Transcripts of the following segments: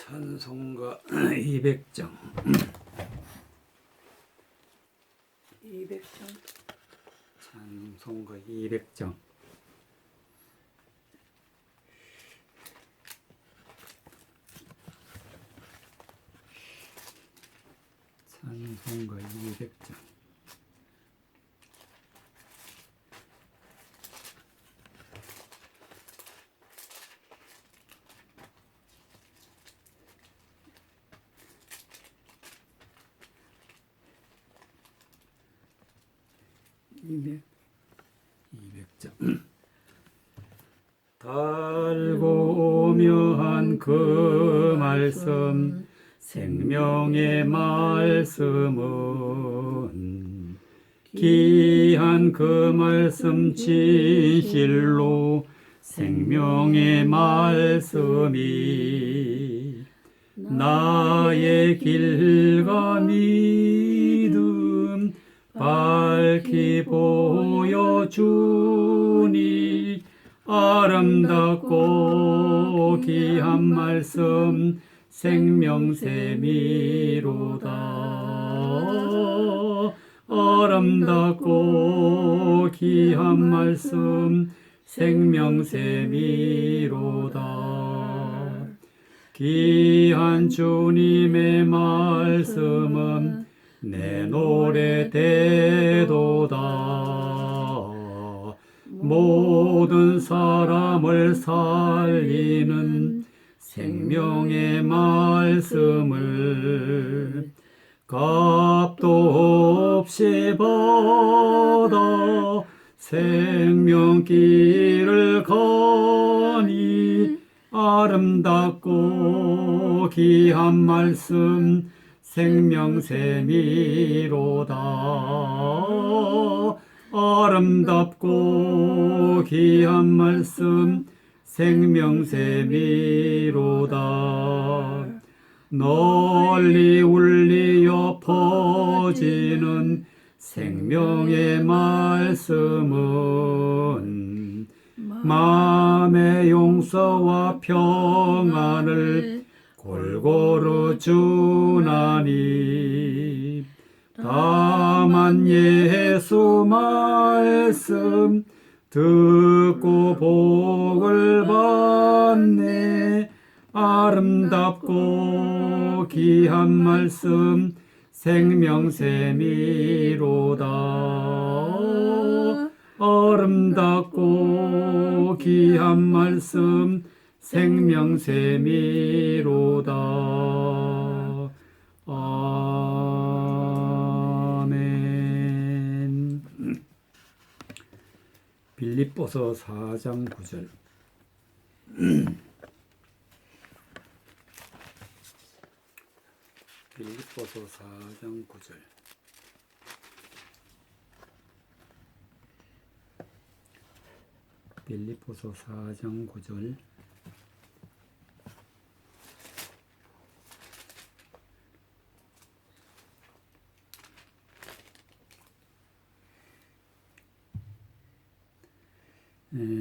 찬송가 200장 200장 찬송가 200장 찬송가 200장 이백 200장 달고 오묘한 그 말씀 생명의 말씀은 귀한 그 말씀 진실로 생명의 말씀이 나의 길과 믿음 밝히 보여주니 아름답고 귀한 말씀 생명샘이로다. 아름답고 귀한 말씀 생명샘이로다. 귀한 주님의 말씀은 내 노래 되도다. 모든 사람을 살리는 생명의 말씀을 값도 없이 받아 생명길을 가니 아름답고 귀한 말씀 생명샘이로다. 아름답고 귀한 말씀 생명샘이로다. 널리 울리어 퍼지는 생명의 말씀은 마음의 용서와 평안을 골고루 주나니 다만 예수 말씀 듣고 복을 받네. 아름답고 귀한 말씀 생명샘이로다. 아름답고 귀한 말씀 생명샘이로다. 아멘. 빌립보서 4장 9절 빌립보서 4장 9절 빌립보서 4장 9절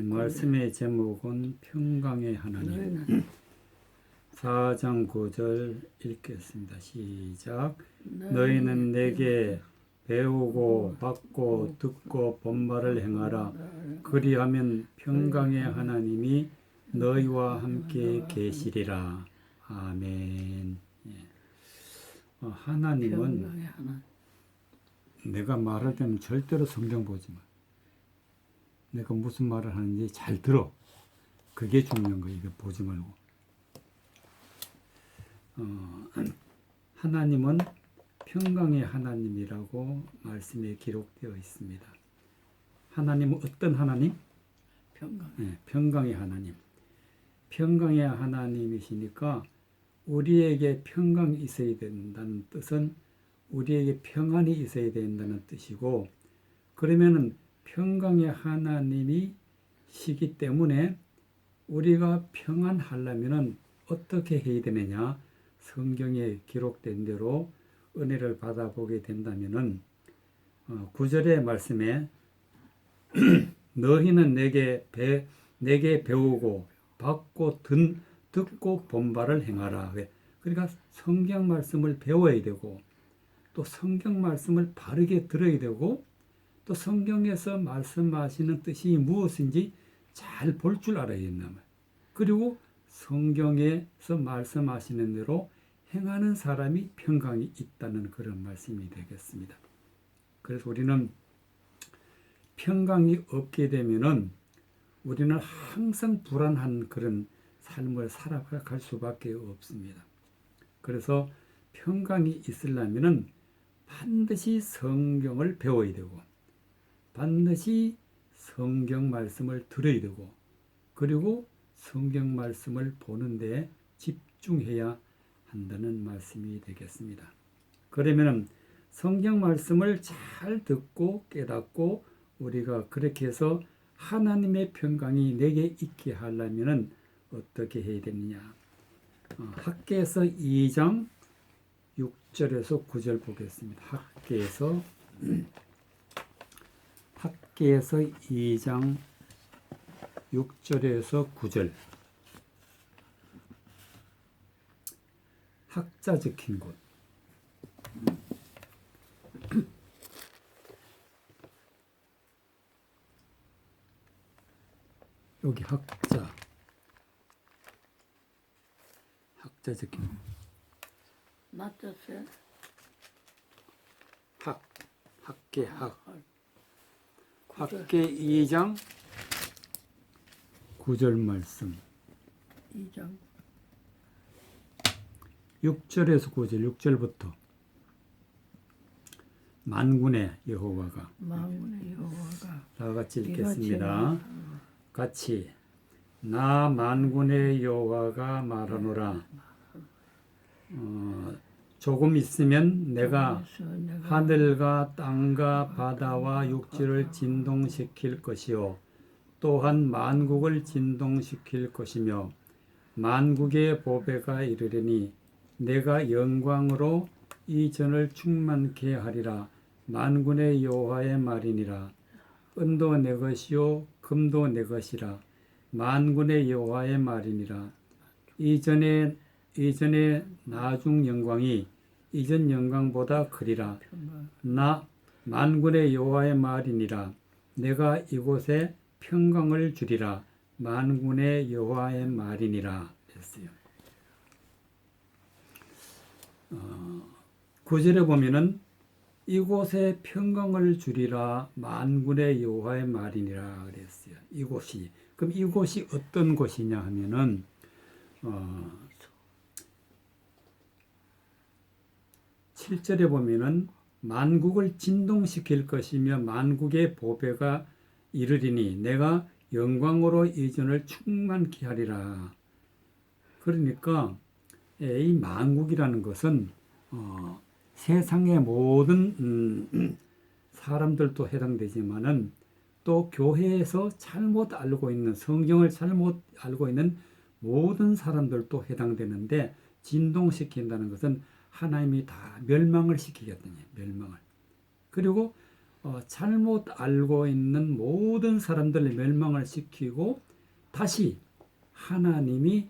말씀의 제목은 평강의 하나님. 4장 9절 읽겠습니다. 시작. 너희는 내게 배우고 받고 듣고 본 바를 행하라. 그리하면 평강의 하나님이 너희와 함께 계시리라. 아멘. 하나님은 내가 말할 때는 절대로 성경 보지 마. 내가 무슨 말을 하는지 잘 들어. 그게 중요한 거야. 이거 보지 말고. 하나님은 평강의 하나님이라고 말씀에 기록되어 있습니다. 하나님은 어떤 하나님? 평강. 네, 평강의 하나님. 평강의 하나님이시니까 우리에게 평강이 있어야 된다는 뜻은 우리에게 평안이 있어야 된다는 뜻이고, 그러면은 평강의 하나님이 시기 때문에 우리가 평안하려면은 어떻게 해야 되느냐? 성경에 기록된 대로 은혜를 받아보게 된다면은 9절의 말씀에 너희는 내게 배우고 받고 듣고 본바를 행하라. 그러니까 성경 말씀을 배워야 되고 또 성경 말씀을 바르게 들어야 되고 또 성경에서 말씀하시는 뜻이 무엇인지 잘 볼 줄 알아야 된다. 그리고 성경에서 말씀하시는 대로 행하는 사람이 평강이 있다는 그런 말씀이 되겠습니다. 그래서 우리는 평강이 없게 되면은 우리는 항상 불안한 그런 삶을 살아갈 수밖에 없습니다. 그래서 평강이 있으려면은 반드시 성경을 배워야 되고 반드시 성경 말씀을 들어야 되고 그리고 성경 말씀을 보는데 집중해야 한다는 말씀이 되겠습니다. 그러면 성경 말씀을 잘 듣고 깨닫고 우리가 그렇게 해서 하나님의 평강이 내게 있게 하려면 어떻게 해야 되느냐. 학개에서 2장 6절에서 9절 보겠습니다. 학개에서 2장 6절에서 9절. 학자 적힌 곳. 여기 학자 적힌 곳. 맞췄어요? 학계 2장 9절 말씀. 2장 6절에서 9절 6절부터 만군의 여호와가 다 같이 읽겠습니다. 같이 나 만군의 여호와가 말하노라. 조금 있으면 내가 하늘과 땅과 바다와 육지를 진동시킬 것이요 또한 만국을 진동시킬 것이며 만국의 보배가 이르리니 내가 영광으로 이 전을 충만케 하리라. 만군의 여호와의 말이니라. 은도 내 것이요 금도 내 것이라. 만군의 여호와의 말이니라. 이전에 나중 영광이 이전 영광보다 크리라. 나 만군의 여호와의 말이니라. 내가 이곳에 평강을 주리라. 만군의 여호와의 말이니라. 했어요. 9절에 보면은 이곳에 평강을 주리라. 만군의 여호와의 말이니라 그랬어요. 이곳이. 그럼 이곳이 어떤 곳이냐 하면은 7절에 보면은 만국을 진동시킬 것이며 만국의 보배가 이르리니 내가 영광으로 이 전을 충만케 하리라. 그러니까 이 만국이라는 것은 세상의 모든 사람들도 해당되지만은 또 교회에서 잘못 알고 있는 성경을 잘못 알고 있는 모든 사람들도 해당되는데 진동시킨다는 것은 하나님이 다 멸망을 시키겠다니 멸망을. 그리고 잘못 알고 있는 모든 사람들을 멸망을 시키고 다시 하나님이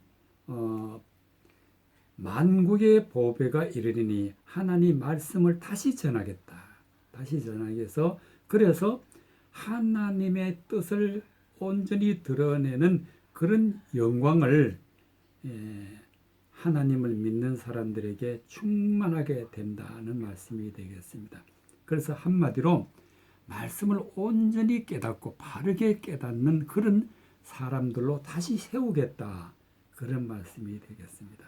만국의 보배가 이르리니 하나님 말씀을 다시 전하겠다. 다시 전하기 위해서 그래서 하나님의 뜻을 온전히 드러내는 그런 영광을 하나님을 믿는 사람들에게 충만하게 된다는 말씀이 되겠습니다. 그래서 한마디로 말씀을 온전히 깨닫고 바르게 깨닫는 그런 사람들로 다시 세우겠다. 그런 말씀이 되겠습니다.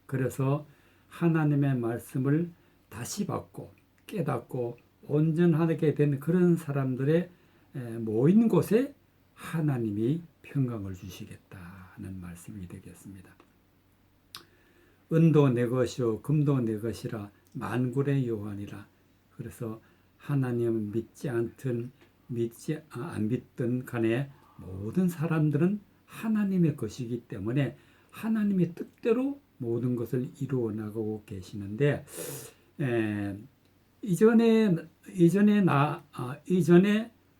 그래서 하나님의 말씀을 다시 받고 깨닫고 온전하게 된 그런 사람들의 모인 곳에 하나님이 평강을 주시겠다는 말씀이 되겠습니다. 은도 내 것이요 금도 내 것이라 만군의 여호와니라. 그래서 하나님은 안 믿든 간에 모든 사람들은 하나님의 것이기 때문에 하나님의 뜻대로 모든 것을 이루어 나가고 계시는데 이전에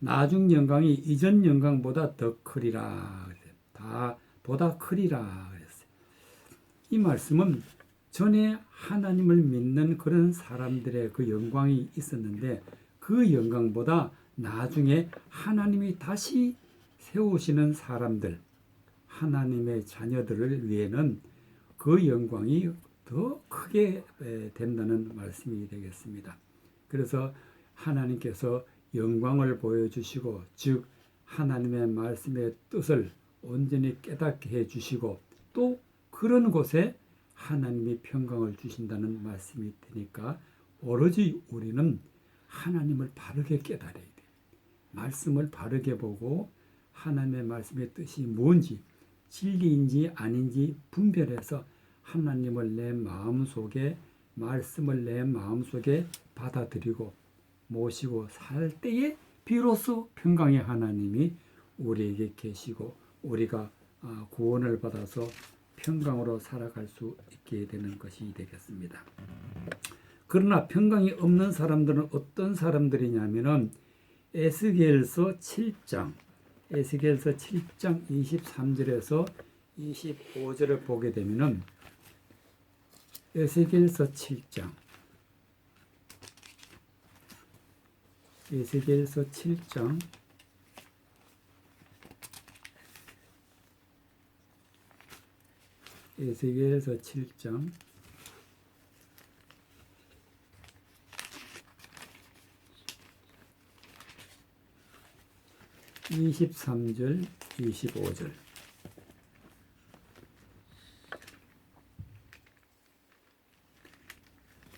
나중 영광이 이전 영광보다 더 크리라. 다 보다 크리라 그랬어요. 이 말씀은 전에 하나님을 믿는 그런 사람들의 그 영광이 있었는데 그 영광보다 나중에 하나님이 다시 세우시는 사람들, 하나님의 자녀들을 위해는 그 영광이 더 크게 된다는 말씀이 되겠습니다. 그래서 하나님께서 영광을 보여주시고, 즉 하나님의 말씀의 뜻을 온전히 깨닫게 해주시고, 또 그런 곳에 하나님이 평강을 주신다는 말씀이 되니까 오로지 우리는 하나님을 바르게 깨달아야 돼요. 말씀을 바르게 보고 하나님의 말씀의 뜻이 뭔지, 진리인지 아닌지 분별해서 하나님을 내 마음속에, 말씀을 내 마음속에 받아들이고 모시고 살 때에 비로소 평강의 하나님이 우리에게 계시고 우리가 구원을 받아서 평강으로 살아갈 수 있게 되는 것이 되겠습니다. 그러나 평강이 없는 사람들은 어떤 사람들이냐면은 에스겔서 7장 23절에서 25절을 보게 되면은 에스겔서 7장 23절 25절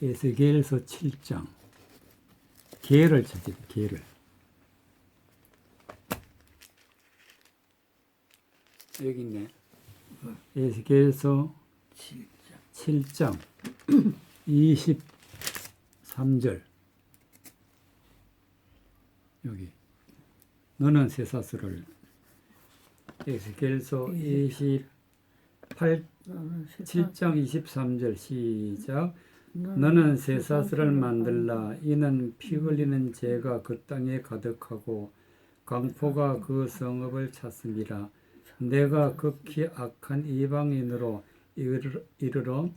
에스겔서 7장 계를 찾으세요. 계를 여기 있네. 에스겔서 7장 23절 여기 너는 쇠사슬을 에스겔서 7장 23절 시작 너는 쇠사슬을 만들라 이는 피 흘리는 죄가 그 땅에 가득하고 강포가 그 성읍을 찼음이라 내가 극히 악한 이방인으로 이르러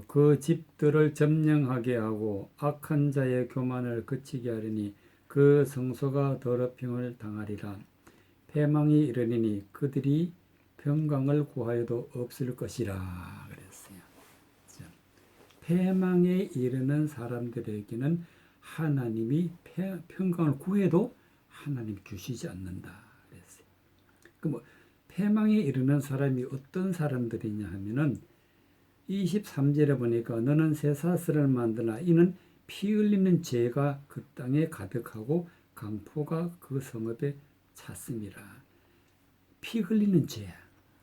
그 집들을 점령하게 하고 악한 자의 교만을 그치게 하리니 그 성소가 더럽힘을 당하리라. 패망이 이르리니 그들이 평강을 구하여도 없을 것이라 그랬어요. 패망에 이르는 사람들에게는 하나님이 평강을 구해도 하나님이 주시지 않는다 그랬어요. 그 패망에 이르는 사람이 어떤 사람들이냐 하면은 23절에 보니까 너는 쇠사슬을 만드나 이는 피 흘리는 죄가 그 땅에 가득하고 강포가 그 성읍에 찼음이라. 피 흘리는 죄,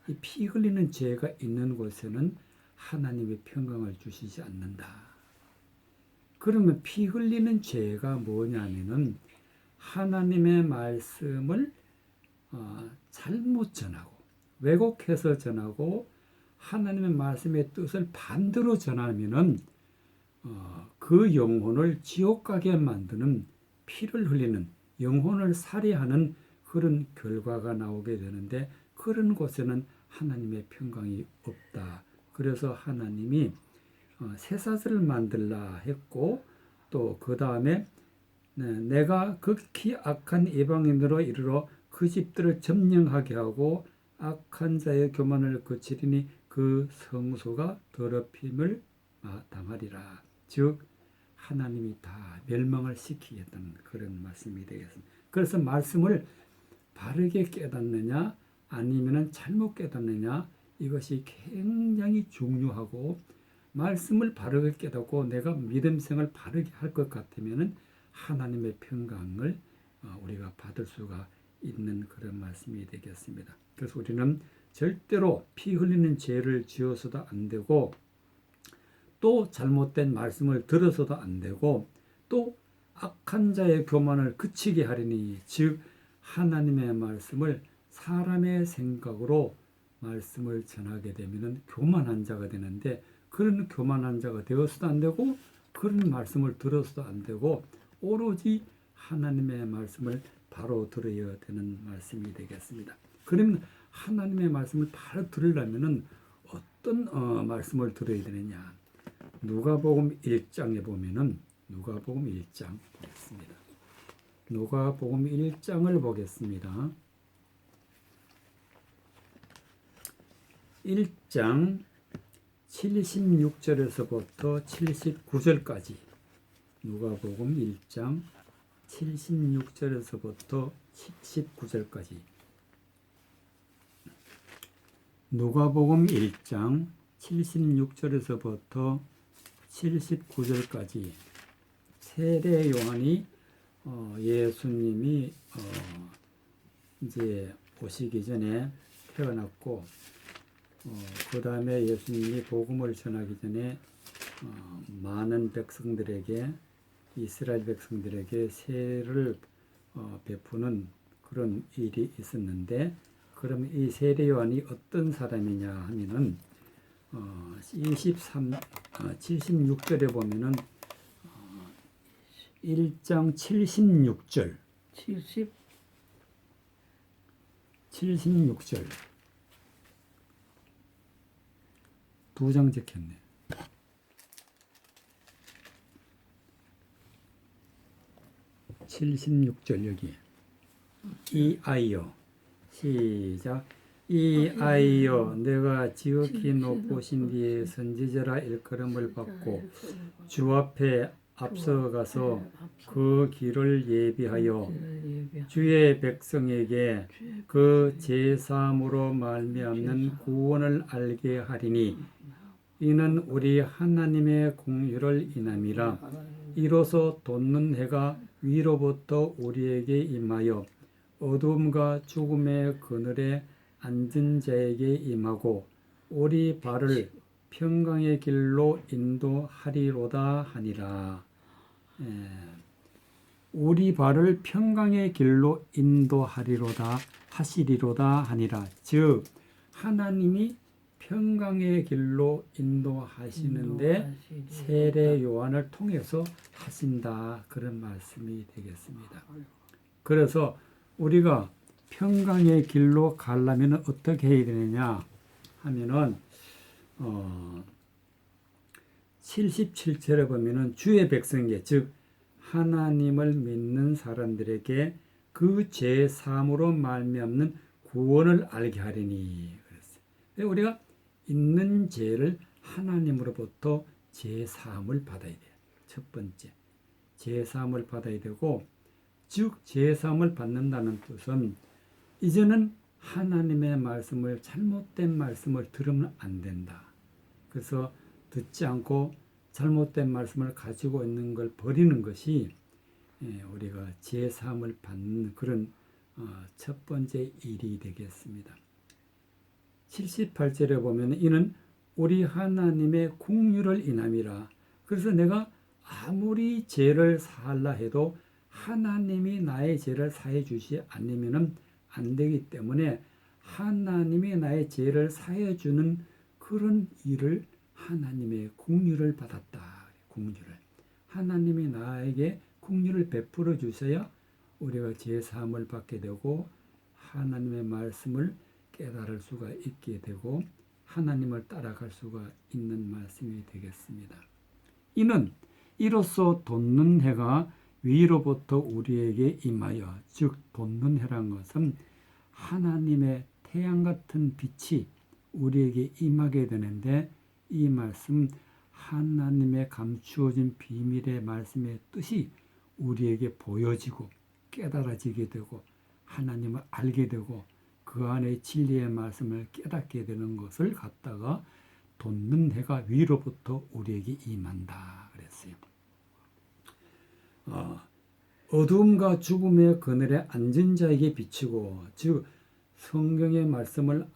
이 피 흘리는 죄가 있는 곳에는 하나님의 평강을 주시지 않는다. 그러면 피 흘리는 죄가 뭐냐면은 하나님의 말씀을 잘못 전하고 왜곡해서 전하고 하나님의 말씀의 뜻을 반대로 전하면은 그 영혼을 지옥 가게 만드는 피를 흘리는 영혼을 살해하는 그런 결과가 나오게 되는데 그런 곳에는 하나님의 평강이 없다. 그래서 하나님이 쇠사슬을 만들라 했고 또 그 다음에 내가 극히 악한 이방인으로 이르러 그 집들을 점령하게 하고 악한 자의 교만을 거치리니 그 성소가 더럽힘을 당하리라. 즉 하나님이 다 멸망을 시키겠다는 그런 말씀이 되겠습니다. 그래서 말씀을 바르게 깨닫느냐 아니면 잘못 깨닫느냐 이것이 굉장히 중요하고 말씀을 바르게 깨닫고 내가 믿음생을 바르게 할 것 같으면 하나님의 평강을 우리가 받을 수가 있는 그런 말씀이 되겠습니다. 그래서 우리는 절대로 피 흘리는 죄를 지어서도 안 되고 또 잘못된 말씀을 들어서도 안 되고 또 악한 자의 교만을 그치게 하리니 즉 하나님의 말씀을 사람의 생각으로 말씀을 전하게 되면 교만한 자가 되는데 그런 교만한 자가 되어서도 안 되고 그런 말씀을 들어서도 안 되고 오로지 하나님의 말씀을 바로 들어야 되는 말씀이 되겠습니다. 그러면 하나님의 말씀을 바로 들으려면은 어떤 말씀을 들어야 되느냐. 누가복음 1장에 보면은 누가복음 1장 보겠습니다. 누가복음 1장을 보겠습니다. 1장 76절에서부터 79절까지 누가복음 1장 76절에서부터 79절까지 누가복음 1장 76절에서부터 79절까지 세례 요한이 예수님이 이제 오시기 전에 태어났고 그 다음에 예수님이 복음을 전하기 전에 많은 백성들에게 이스라엘 백성들에게 세례를 베푸는 그런 일이 있었는데 그럼 이 세례 요한이 어떤 사람이냐 하면은 76절에 보면은 1장 76절 76절 두 장 적혔네. (76절) 여기 이 아이여 시작 이 아이여 내가 지극히 높으신 뒤에 선지자라 일컬음을 받고 주 앞에 앞서가서 그 길을 예비하여 주의 백성에게 그 제사함으로 말미암는 구원을 알게 하리니 이는 우리 하나님의 공의를 인함이라. 이로써 돋는 해가 위로부터 우리에게 임하여 어둠과 죽음의 그늘에 앉은 자에게 임하고 우리 발을 평강의 길로 인도하리로다 하니라. 우리 발을 평강의 길로 인도하리로다 하시리로다 하니라. 즉 하나님이 평강의 길로 인도하시는데 세례 요한을 통해서 하신다, 그런 말씀이 되겠습니다. 그래서 우리가 평강의 길로 가려면 어떻게 해야 되느냐 하면은 77절에 보면은 주의 백성에게, 즉 하나님을 믿는 사람들에게 그 죄 사함으로 말미암는 구원을 알게 하리니 그랬어요. 우리가 있는 죄를 하나님으로부터 죄 사함을 받아야 돼요. 첫 번째, 죄 사함을 받아야 되고, 즉 죄 사함을 받는다는 뜻은 이제는 하나님의 말씀을, 잘못된 말씀을 들으면 안 된다. 그래서 듣지 않고 잘못된 말씀을 가지고 있는 걸 버리는 것이 우리가 죄 사함을 받는 그런 첫 번째 일이 되겠습니다. 78절에 보면 이는 우리 하나님의 공의를 인함이라. 그래서 내가 아무리 죄를 사하려 해도 하나님이 나의 죄를 사해 주지 않으면 안 되기 때문에 하나님이 나의 죄를 사해 주는 그런 일을 하나님의 공의를 받았다. 공의를. 하나님이 나에게 공의를 베풀어 주셔야 우리가 죄 사함을 받게 되고 하나님의 말씀을 깨달을 수가 있게 되고 하나님을 따라갈 수가 있는 말씀이 되겠습니다. 이는 이로써 돋는 해가 위로부터 우리에게 임하여, 즉 돋는 해란 것은 하나님의 태양 같은 빛이 우리에게 임하게 되는데, 이 말씀 하나님의 감추어진 비밀의 말씀의 뜻이 우리에게 보여지고 깨달아지게 되고 하나님을 알게 되고 그 안에 진리의 말씀을 깨닫게 되는 것을 갖다가 돋는 해가 위로부터 우리에게 임한다 그랬어요. 어둠과 죽음의 그늘에 앉은 자에게 비치고, 즉 성경의 말씀을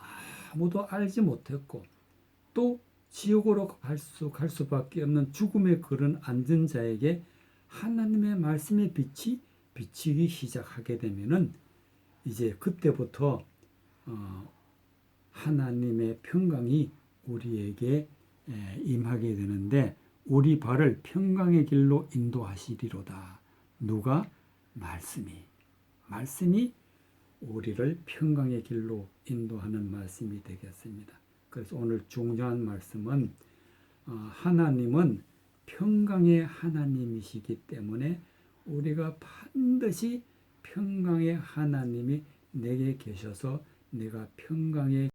아무도 알지 못했고 또 지옥으로 갈 수밖에 없는 죽음의 그늘 앉은 자에게 하나님의 말씀의 빛이 비치기 시작하게 되면은 이제 그때부터 하나님의 평강이 우리에게 임하게 되는데, 우리 발을 평강의 길로 인도하시리로다. 누가? 말씀이 우리를 평강의 길로 인도하는 말씀이 되겠습니다. 그래서 오늘 중요한 말씀은 하나님은 평강의 하나님이시기 때문에 우리가 반드시 평강의 하나님이 내게 계셔서 내가 평강의